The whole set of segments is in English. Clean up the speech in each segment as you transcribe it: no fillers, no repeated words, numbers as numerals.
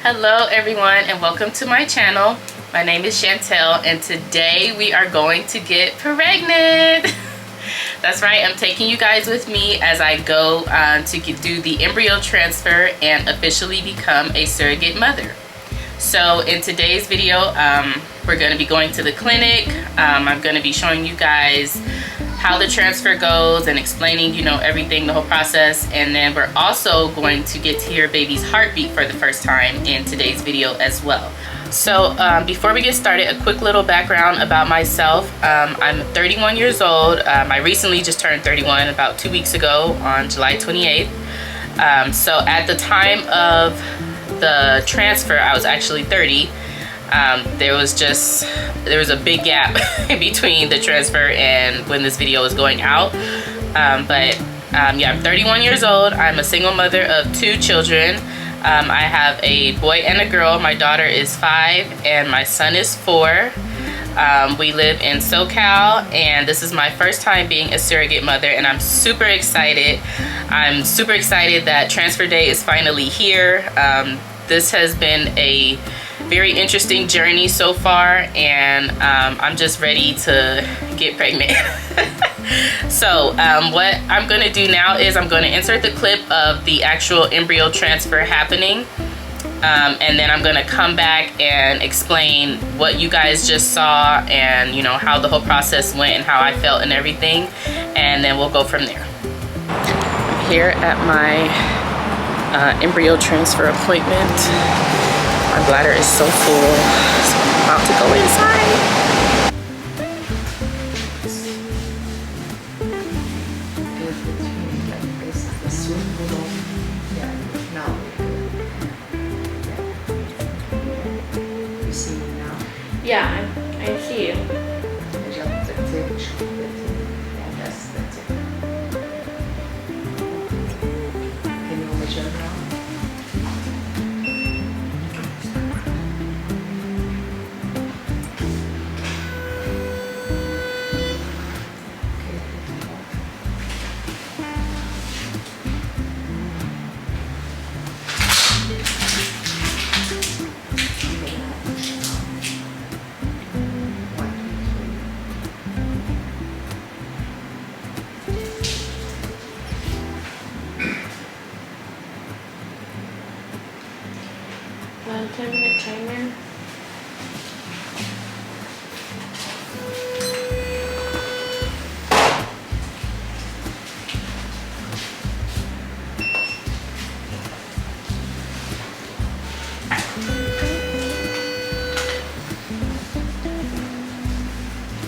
Hello everyone and welcome to my channel. My name is Chantel and today we are going to get pregnant. That's right, I'm taking you guys with me as I go to do the embryo transfer and officially become a surrogate mother. So in today's video, we're going to be going to the clinic. I'm going to be showing you guys how the transfer goes and explaining, you know, everything, the whole process. And then we're also going to get to hear baby's heartbeat for the first time in today's video as well. So before we get started, a quick little background about myself. I'm 31 years old. I recently just turned 31 about 2 weeks ago on July 28th. So at the time of the transfer, I was actually 30. There was a big gap between the transfer and when this video is going out. Yeah, I'm 31 years old. I'm a single mother of 2 children. I have a boy and a girl. My daughter is 5 and my son is 4. We live in SoCal and this is my first time being a surrogate mother and I'm super excited. I'm super excited that transfer day is finally here. This has been a very interesting journey so far and I'm just ready to get pregnant. So what I'm going to do now is I'm going to insert the clip of the actual embryo transfer happening and then I'm going to come back and explain what you guys just saw and, you know, how the whole process went and how I felt and everything, and then we'll go from there. I'm here at my embryo transfer appointment. My bladder is so full, so I'm about to go inside. Yeah, I see you. Can you measure now? One 10-minute timer.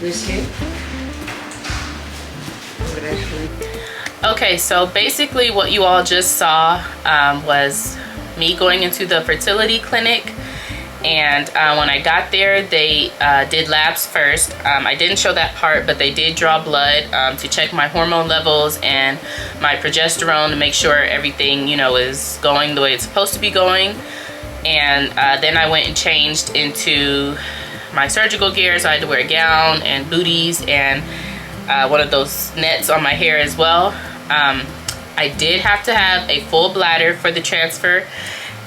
This here? Okay, so basically what you all just saw was me going into the fertility clinic, and when I got there they did labs first. I didn't show that part, but they did draw blood to check my hormone levels and my progesterone to make sure everything, you know, is going the way it's supposed to be going. And then I went and changed into my surgical gear, so I had to wear a gown and booties and one of those nets on my hair as well. I did have to have a full bladder for the transfer,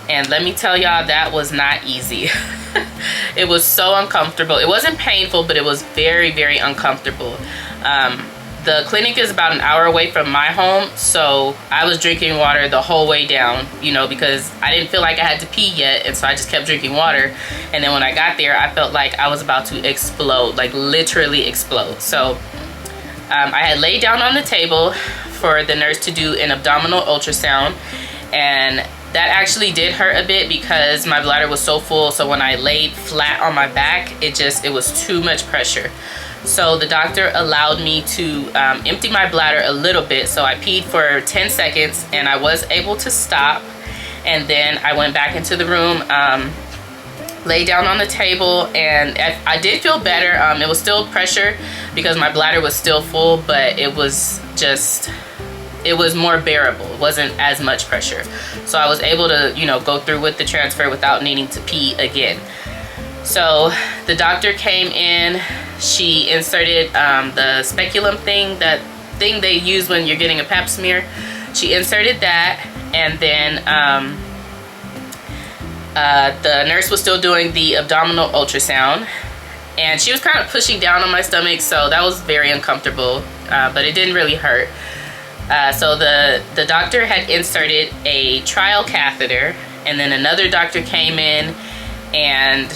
and let me tell y'all, that was not easy. It was so uncomfortable. It wasn't painful, but it was very, very uncomfortable. The clinic is about an hour away from my home, so I was drinking water the whole way down, you know, because I didn't feel like I had to pee yet, and so I just kept drinking water. And then when I got there, I felt like I was about to explode, like literally explode. So I had laid down on the table for the nurse to do an abdominal ultrasound, and that actually did hurt a bit because my bladder was so full. So when I laid flat on my back, it was too much pressure. So the doctor allowed me to empty my bladder a little bit. So I peed for 10 seconds and I was able to stop. And then I went back into the room, lay down on the table, and I did feel better. It was still pressure because my bladder was still full, but it was more bearable. It wasn't as much pressure. So I was able to, you know, go through with the transfer without needing to pee again. So the doctor came in, she inserted the speculum thing, that thing they use when you're getting a pap smear. She inserted that, and then The nurse was still doing the abdominal ultrasound, and she was kind of pushing down on my stomach, so that was very uncomfortable, but it didn't really hurt. So the doctor had inserted a trial catheter, and then another doctor came in, and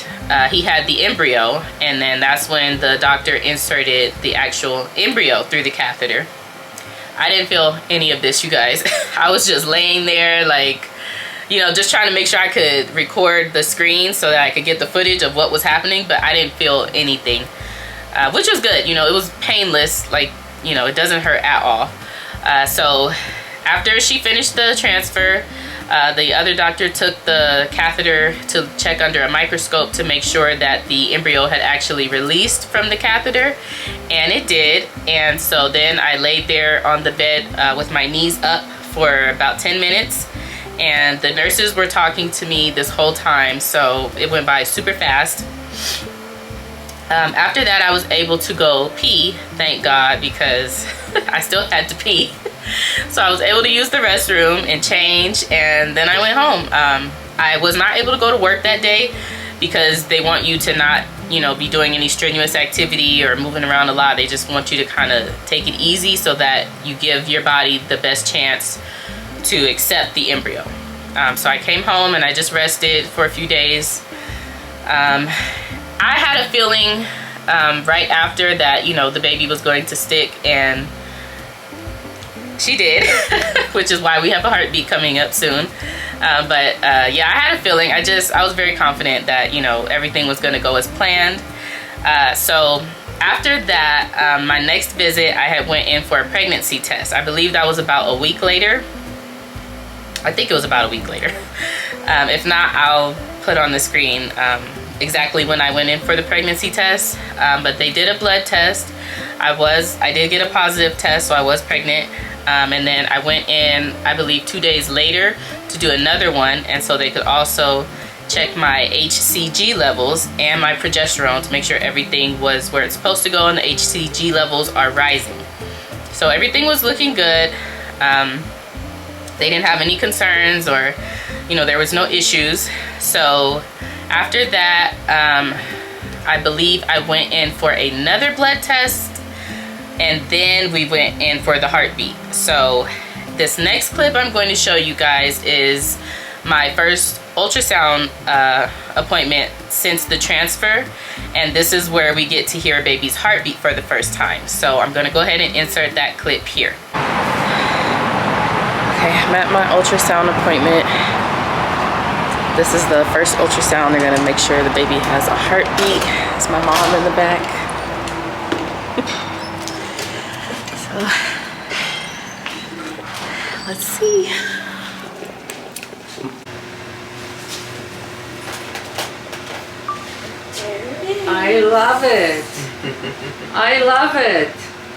he had the embryo, and then that's when the doctor inserted the actual embryo through the catheter. I didn't feel any of this, you guys. I was just laying there, like, you know, just trying to make sure I could record the screen so that I could get the footage of what was happening, but I didn't feel anything, which was good. You know, it was painless, like, you know, it doesn't hurt at all. So after she finished the transfer, the other doctor took the catheter to check under a microscope to make sure that the embryo had actually released from the catheter, and it did. And so then I laid there on the bed with my knees up for about 10 minutes, and the nurses were talking to me this whole time, so it went by super fast. After that, I was able to go pee, thank God, because I still had to pee. So I was able to use the restroom and change, and then I went home. I was not able to go to work that day because they want you to not, you know, be doing any strenuous activity or moving around a lot. They just want you to kind of take it easy so that you give your body the best chance to accept the embryo. So I came home and I just rested for a few days. I had a feeling right after that, you know, the baby was going to stick, and she did, which is why we have a heartbeat coming up soon. Yeah, I had a feeling. I was very confident that, you know, everything was going to go as planned. So after that, my next visit, I had went in for a pregnancy test. I believe that was about a week later. I think it was about a week later. If not, I'll put on the screen exactly when I went in for the pregnancy test. But they did a blood test. I did get a positive test, so I was pregnant. And then I went in, I believe 2 days later, to do another one, and so they could also check my HCG levels and my progesterone to make sure everything was where it's supposed to go and the HCG levels are rising. So everything was looking good. They didn't have any concerns, or, you know, there was no issues. So after that, I believe I went in for another blood test, and then we went in for the heartbeat. So this next clip I'm going to show you guys is my first ultrasound appointment since the transfer, and this is where we get to hear a baby's heartbeat for the first time. So I'm going to go ahead and insert that clip here. Okay, I'm at my ultrasound appointment. This is the first ultrasound. They're going to make sure the baby has a heartbeat. It's my mom in the back. So let's see. I love it. I love it.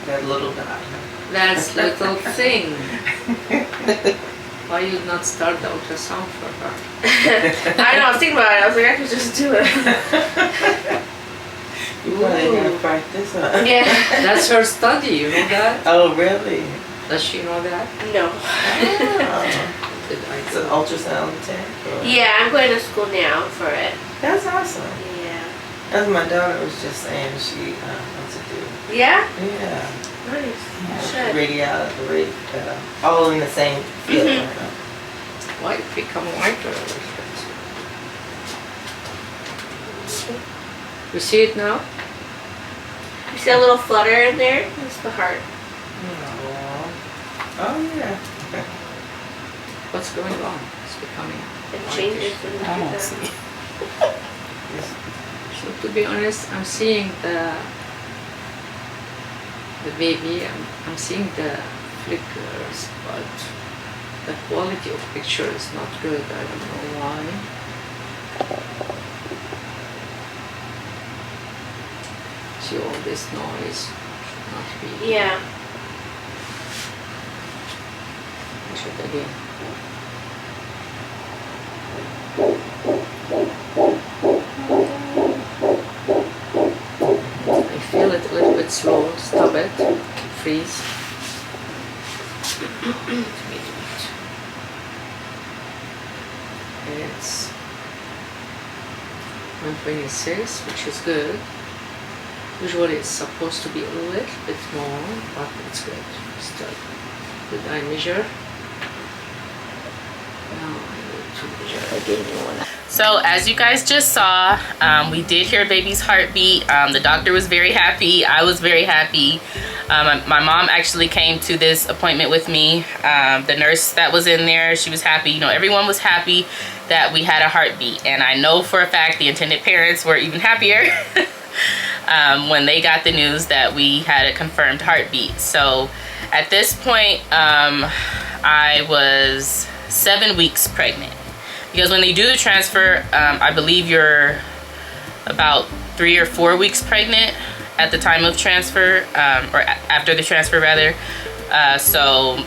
That little dot. That's little thing. Why you not start the ultrasound for her? I know, I was thinking about it. I was like, I could just do it. You probably gotta practice, huh? Yeah. That's her study, you know that? Oh, really? Does she know that? No. Oh. Did I It's an ultrasound tech? Or? Yeah, I'm going to school now for it. That's awesome. Yeah. As my daughter was just saying, she wants to do. Yeah? Yeah. Nice. Should. All in the same field. Why become whiter? You see it now? You see a little flutter in there? That's the heart. Oh, yeah. What's going on? It's becoming It changes when you I do don't that. see. So to be honest, I'm seeing the baby, I'm seeing the flickers, but the quality of picture is not good. I don't know why. See all this noise should not be. Yeah. I should again. I feel it a little bit slow. Stop it. Freeze. Wait. It's 126, which is good. Usually it's supposed to be a little bit more, but it's good. Still good eye measure. Now I need to measure again. So as you guys just saw, we did hear baby's heartbeat. The doctor was very happy. I was very happy. My mom actually came to this appointment with me. The nurse that was in there, she was happy. You know, everyone was happy that we had a heartbeat. And I know for a fact the intended parents were even happier when they got the news that we had a confirmed heartbeat. So at this point, I was 7 weeks pregnant. Because when they do the transfer, I believe you're about 3 or 4 weeks pregnant at the time of transfer, or after the transfer rather. So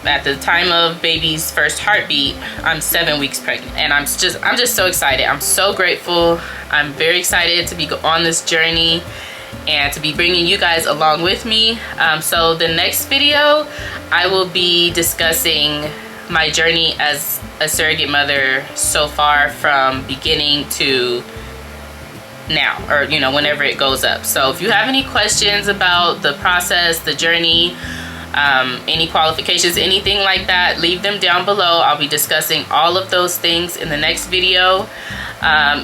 at the time of baby's first heartbeat, I'm 7 weeks pregnant, and I'm just so excited. I'm so grateful. I'm very excited to be on this journey and to be bringing you guys along with me. So the next video, I will be discussing my journey as a surrogate mother so far, from beginning to now, or you know, whenever it goes up. So if you have any questions about the process, the journey, any qualifications, anything like that, leave them down below. I'll be discussing all of those things in the next video.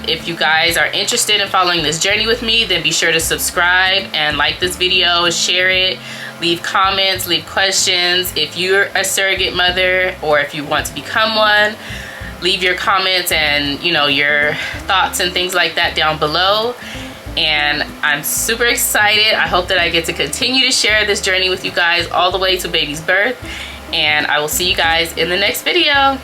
If you guys are interested in following this journey with me, then be sure to subscribe and like this video, share it, leave comments, leave questions. If you're a surrogate mother or if you want to become one, leave your comments and, you know, your thoughts and things like that down below. And I'm super excited. I hope that I get to continue to share this journey with you guys all the way to baby's birth. And I will see you guys in the next video.